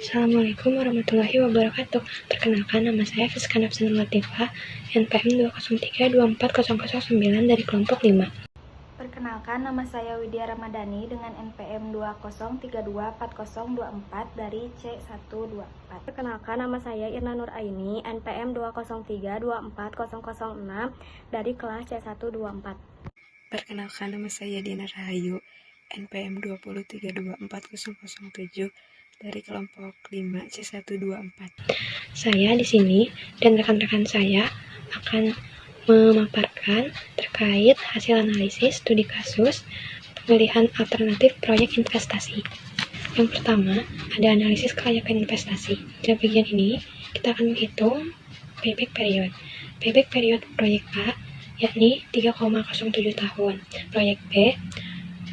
Assalamualaikum warahmatullahi wabarakatuh. Perkenalkan, nama saya Fiska Nafsanul Latifah, NPM 203240009 dari kelompok 5. Perkenalkan, nama saya Widya Ramadhani dengan NPM 20324024 dari C124. Perkenalkan, nama saya Irna Nur Aini, NPM 203240006 dari kelas C124. Perkenalkan, nama saya Dina Rahayu, NPM 203240007 dari kelompok 5 C124. Saya di sini dan rekan-rekan saya akan memaparkan terkait hasil analisis studi kasus pemilihan alternatif proyek investasi. Yang pertama, ada analisis kelayakan investasi. Pada bagian ini, kita akan menghitung payback period. Payback period proyek A yakni 3,07 tahun, proyek B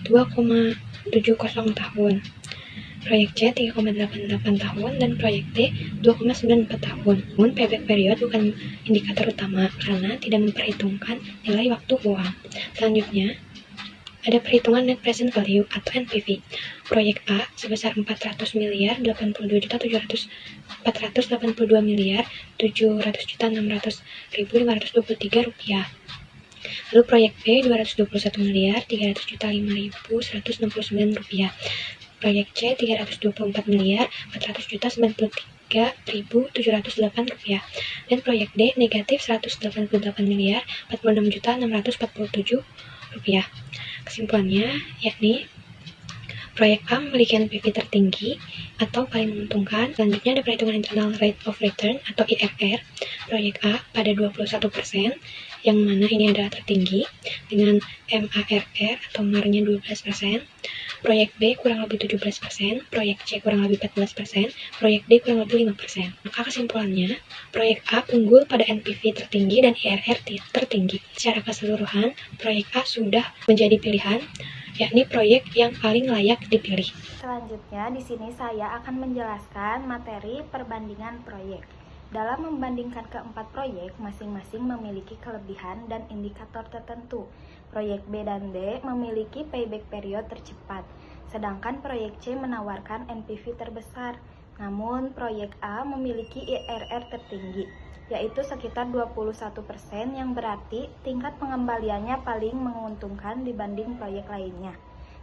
2,70 tahun, proyek C 3,88 tahun, dan proyek D 2,94 tahun. Namun payback period bukan indikator utama karena tidak memperhitungkan nilai waktu uang. Selanjutnya, ada perhitungan net present value atau NPV. Proyek A sebesar 400 miliar 82 miliar 700.600.523 rupiah. Lalu proyek B 221 miliar 300.005.169 rupiah. Proyek C 324 miliar 400.093.708 rupiah. Dan proyek D negatif 188 miliar 46.647 rupiah. Kesimpulannya yakni proyek A memiliki NPV tertinggi atau paling menguntungkan. Selanjutnya ada perhitungan internal rate of return atau IRR. Proyek A pada 21%, yang mana ini adalah tertinggi dengan MARR atau MAR-nya 12%. Proyek B kurang lebih 17%, proyek C kurang lebih 14%, proyek D kurang lebih 5%. Maka kesimpulannya, proyek A unggul pada NPV tertinggi dan IRR tertinggi. Secara keseluruhan, proyek A sudah menjadi pilihan, yakni proyek yang paling layak dipilih. Selanjutnya, di sini saya akan menjelaskan materi perbandingan proyek. Dalam membandingkan keempat proyek, masing-masing memiliki kelebihan dan indikator tertentu. Proyek B dan D memiliki payback period tercepat, sedangkan proyek C menawarkan NPV terbesar. Namun, proyek A memiliki IRR tertinggi, yaitu sekitar 21%, yang berarti tingkat pengembaliannya paling menguntungkan dibanding proyek lainnya.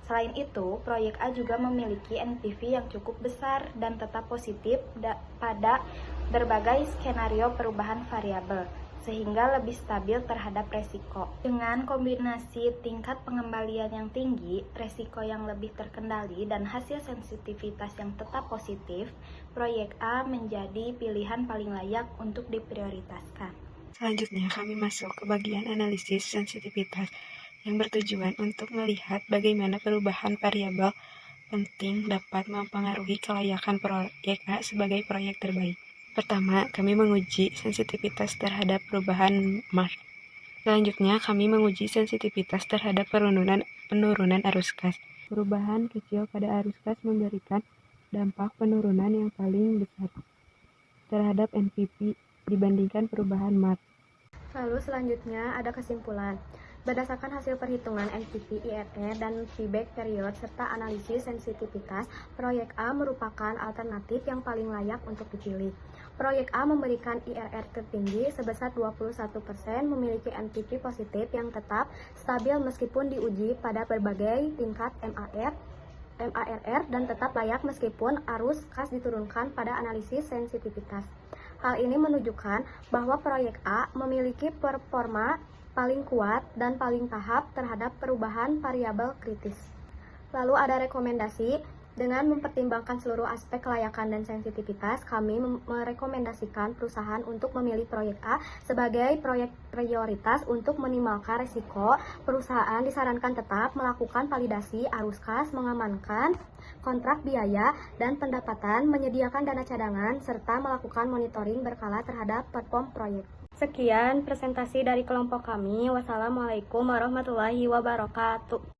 Selain itu, proyek A juga memiliki NPV yang cukup besar dan tetap positif pada berbagai skenario perubahan variabel, sehingga lebih stabil terhadap resiko. Dengan kombinasi tingkat pengembalian yang tinggi, resiko yang lebih terkendali, dan hasil sensitivitas yang tetap positif, proyek A menjadi pilihan paling layak untuk diprioritaskan. Selanjutnya, kami masuk ke bagian analisis sensitivitas yang bertujuan untuk melihat bagaimana perubahan variabel penting dapat mempengaruhi kelayakan proyek A sebagai proyek terbaik. Pertama, kami menguji sensitivitas terhadap perubahan MAR. Selanjutnya, kami menguji sensitivitas terhadap penurunan arus kas. Perubahan kecil pada arus kas memberikan dampak penurunan yang paling besar terhadap NPV dibandingkan perubahan MAR. Lalu selanjutnya ada kesimpulan. Berdasarkan hasil perhitungan NPV, IRR, dan payback period serta analisis sensitivitas, proyek A merupakan alternatif yang paling layak untuk dipilih. Proyek A memberikan IRR tertinggi sebesar 21%, memiliki NPV positif yang tetap stabil meskipun diuji pada berbagai tingkat MARR, dan tetap layak meskipun arus kas diturunkan pada analisis sensitivitas. Hal ini menunjukkan bahwa proyek A memiliki performa paling kuat dan paling tahap terhadap perubahan variabel kritis. Lalu ada rekomendasi. Dengan mempertimbangkan seluruh aspek kelayakan dan sensitivitas, kami merekomendasikan perusahaan untuk memilih proyek A sebagai proyek prioritas untuk meminimalkan risiko. Perusahaan disarankan tetap melakukan validasi arus kas, mengamankan kontrak biaya dan pendapatan, menyediakan dana cadangan, serta melakukan monitoring berkala terhadap perform proyek. Sekian presentasi dari kelompok kami. Wassalamualaikum warahmatullahi wabarakatuh.